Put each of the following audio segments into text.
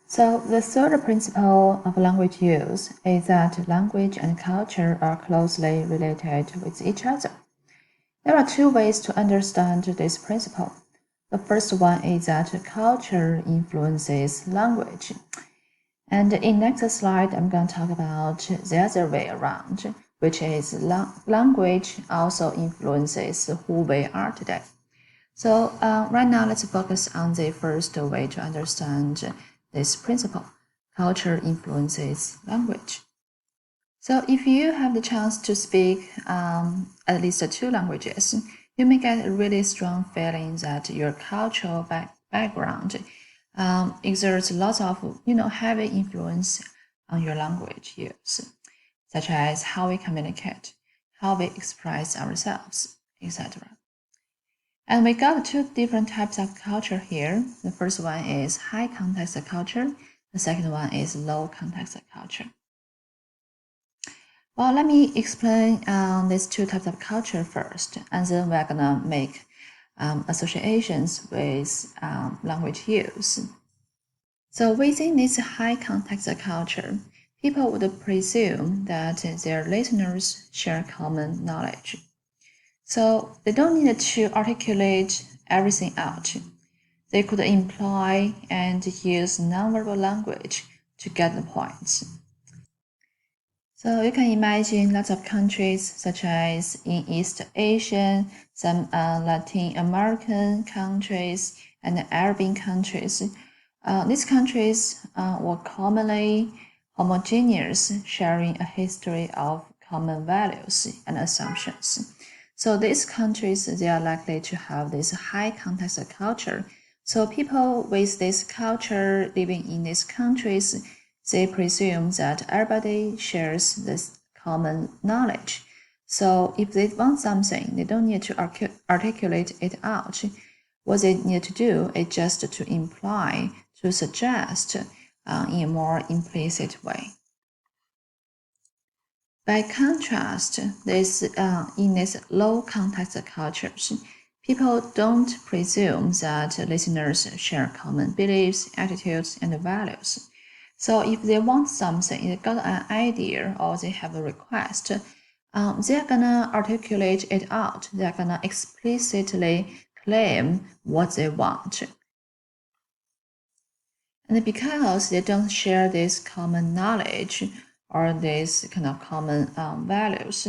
So the third principle of language use is that language and culture are closely related with each other. There are two ways to understand this principle. The first one is that culture influences language. And in next slide, I'm going to talk about the other way around, which is language also influences who we are today. So right now, let's focus on the first way to understand this principle. Culture influences language. So if you have the chance to speak at least two languages, you may get a really strong feeling that your cultural background exerts lots of heavy influence on your language use, such as how we communicate, how we express ourselves, etc. And we got two different types of culture here. The first one is high context culture. The second one is low context culture. Well, let me explain these two types of culture first, and then we're gonna make associations with language use. So within this high context culture, people would presume that their listeners share common knowledge. So they don't need to articulate everything out. They could imply and use nonverbal language to get the points. So you can imagine lots of countries, such as in East Asia, some Latin American countries, and Arabian countries. These countries were commonly homogeneous, sharing a history of common values and assumptions. So these countries, they are likely to have this high context culture. So people with this culture living in these countries, they presume that everybody shares this common knowledge. So if they want something, they don't need to articulate it out. What they need to do is just to imply, to suggest in a more implicit way. By contrast, in these low context cultures, people don't presume that listeners share common beliefs, attitudes, and values. So if they want something, they got an idea or they have a request, they're gonna articulate it out. They're gonna explicitly claim what they want. And because they don't share this common knowledge or this kind of common values,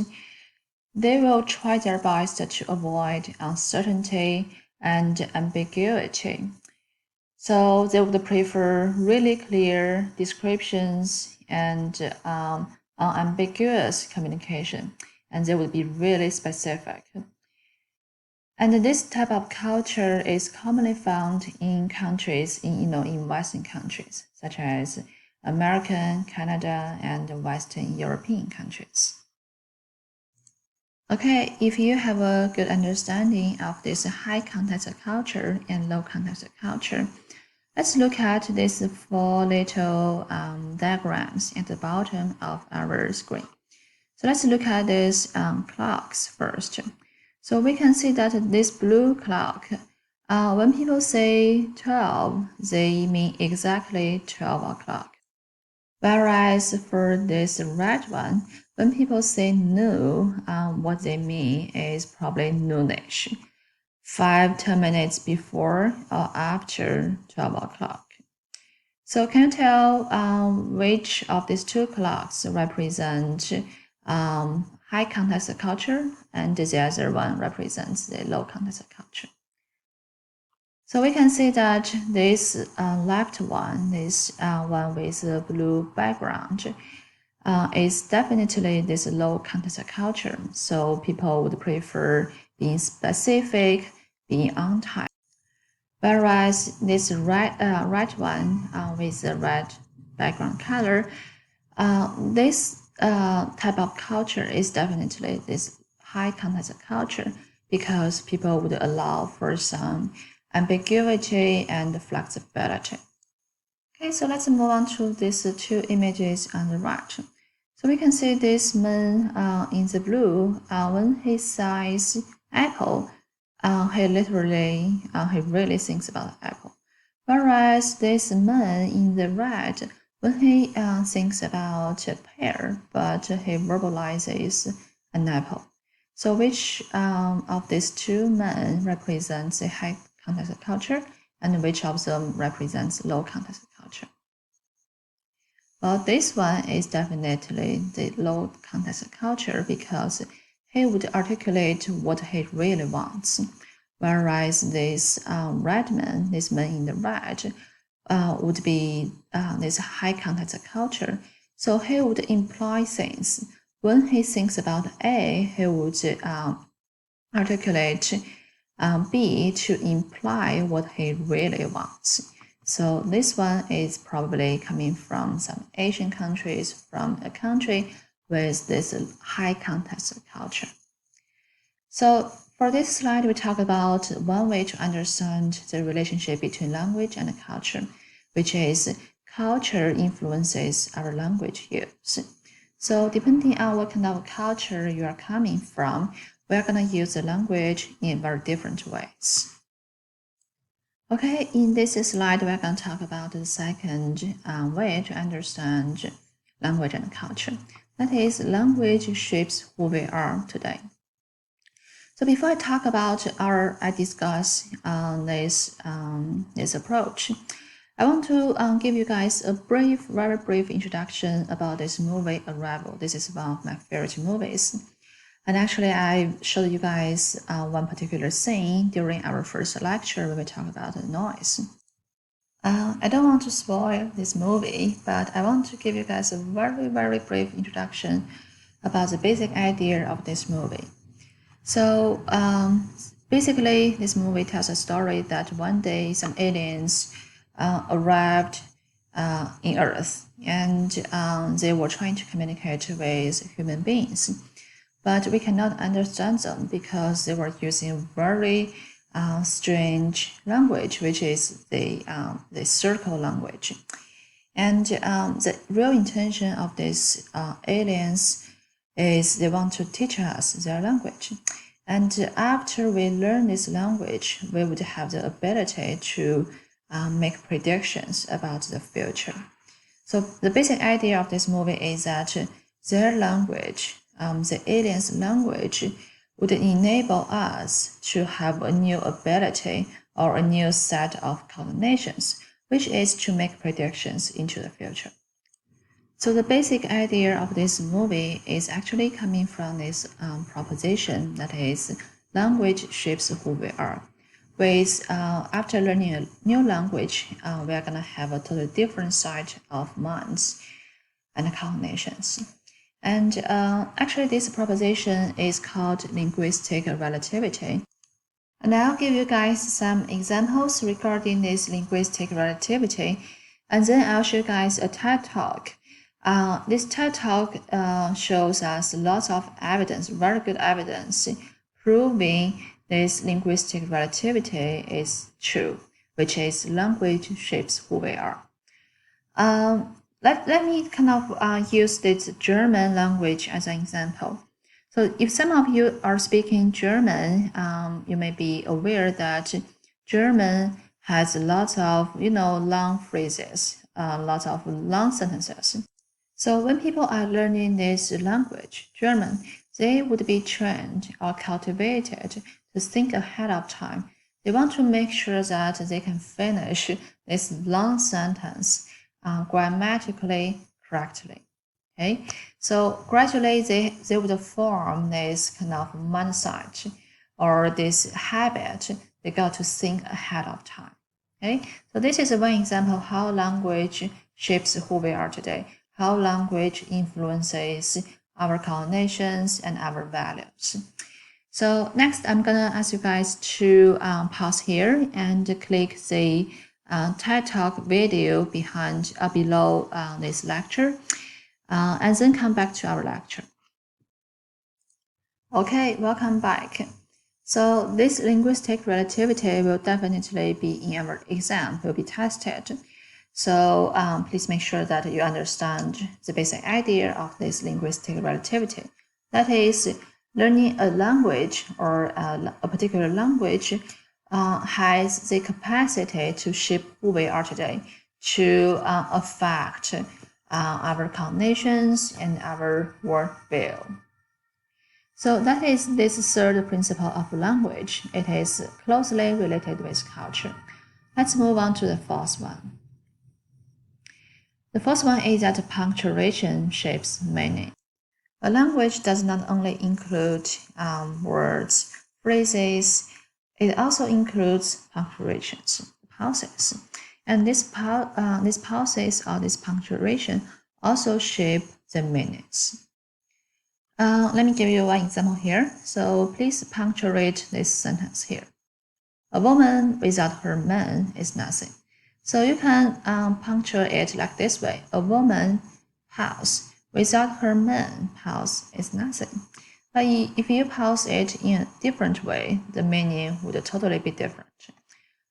they will try their best to avoid uncertainty and ambiguity. So they would prefer really clear descriptions and unambiguous communication, and they would be really specific. And this type of culture is commonly found in countries in Western countries, such as American, Canada, and Western European countries. Okay, if you have a good understanding of this high context culture and low context culture, let's look at these four little diagrams at the bottom of our screen. So let's look at these clocks first. So we can see that this blue clock, when people say 12, they mean exactly 12 o'clock. Whereas for this red one, when people say noon, what they mean is probably noonish, 5-10 minutes before or after 12 o'clock. So can you tell which of these two clocks represent high context culture and the other one represents the low context culture? So we can see that this left one, this one with the blue background, is definitely this low context culture. So people would prefer being specific, being on time. Whereas this right one with the red background color, this type of culture is definitely this high context culture because people would allow for some ambiguity and flexibility. Okay, so let's move on to these two images on the right. So we can see this man in the blue, when he says apple, he really thinks about apple. Whereas this man in the red, when he thinks about a pear, but he verbalizes an apple. So which of these two men represents a high context culture, and which of them represents low context culture? Well, this one is definitely the low context culture because he would articulate what he really wants. Whereas this red man, this man in the red, would be this high context culture. So he would imply things. When he thinks about A, he would articulate B to imply what he really wants. So this one is probably coming from some Asian countries, from a country with this high context culture. So for this slide, we talk about one way to understand the relationship between language and culture, which is culture influences our language use. So depending on what kind of culture you are coming from, we're going to use the language in very different ways. Okay, in this slide, we're going to talk about the second way to understand language and culture. That is, language shapes who we are today. So before I talk about I discuss this approach, I want to give you guys a very brief introduction about this movie, Arrival. This is one of my favorite movies. And actually, I showed you guys one particular scene during our first lecture when we talk about the noise. I don't want to spoil this movie, but I want to give you guys a very brief introduction about the basic idea of this movie. So basically, this movie tells a story that one day some aliens arrived in Earth, and they were trying to communicate with human beings. But we cannot understand them because they were using very strange language, which is the circle language. And the real intention of these aliens is they want to teach us their language. And after we learn this language, we would have the ability to make predictions about the future. So the basic idea of this movie is that their language, the aliens' language, would enable us to have a new ability or a new set of cognitions, which is to make predictions into the future. So the basic idea of this movie is actually coming from this proposition that is, language shapes who we are. With after learning a new language, we are gonna have a totally different set of minds and cognitions. And actually, this proposition is called linguistic relativity. And I'll give you guys some examples regarding this linguistic relativity, and then I'll show you guys a TED Talk. This TED Talk shows us lots of evidence, very good evidence, proving this linguistic relativity is true, which is language shapes who we are. Let me kind of use this German language as an example. So if some of you are speaking German, you may be aware that German has lots of, long phrases, lots of long sentences. So when people are learning this language, German, they would be trained or cultivated to think ahead of time. They want to make sure that they can finish this long sentence grammatically correctly. Okay, so gradually they would form this kind of mindset or this habit. They got to think ahead of time. Okay, so this is one example how language shapes who we are today, how language influences our cognitions and our values. So next, I'm gonna ask you guys to pause here and click the TED Talk video below this lecture, and then come back to our lecture. Okay, welcome back. So this linguistic relativity will definitely be in our exam, will be tested. So please make sure that you understand the basic idea of this linguistic relativity. That is, learning a language or a particular language has the capacity to shape who we are today, to affect our cognitions and our worldview. So that is this third principle of language. It is closely related with culture. Let's move on to the fourth one. The fourth one is that punctuation shapes meaning. A language does not only include words, phrases, it also includes punctuations, pauses. And these pauses or this punctuation also shape the meanings. Let me give you one example here. So please punctuate this sentence here. A woman without her man is nothing. So you can punctuate it like this way. A woman, pause, without her man, pause, is nothing. But if you pause it in a different way, the meaning would totally be different.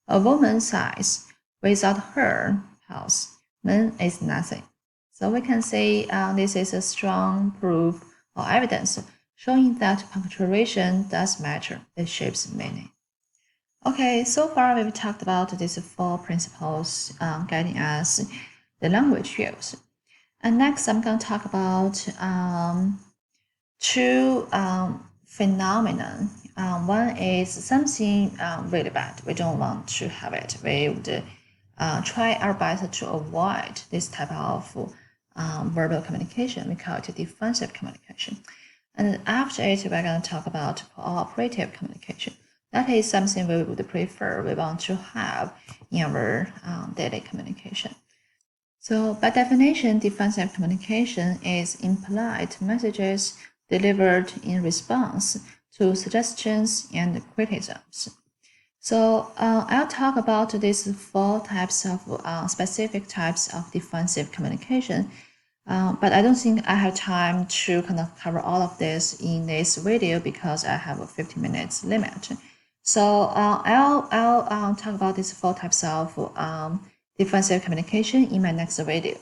A woman sighs, without her, pause, man is nothing. So we can say this is a strong proof or evidence showing that punctuation does matter. It shapes meaning. Okay, so far we've talked about these four principles guiding us the language use. And next I'm going to talk about two phenomena. One is something really bad. We don't want to have it. We would try our best to avoid this type of verbal communication. We call it defensive communication. And after it, we're going to talk about cooperative communication. That is something we would prefer, we want to have in our daily communication. So by definition, defensive communication is impolite messages delivered in response to suggestions and criticisms. So I'll talk about these four types of specific types of defensive communication. But I don't think I have time to kind of cover all of this in this video because I have a 15 minutes limit. So I'll talk about these four types of defensive communication in my next video.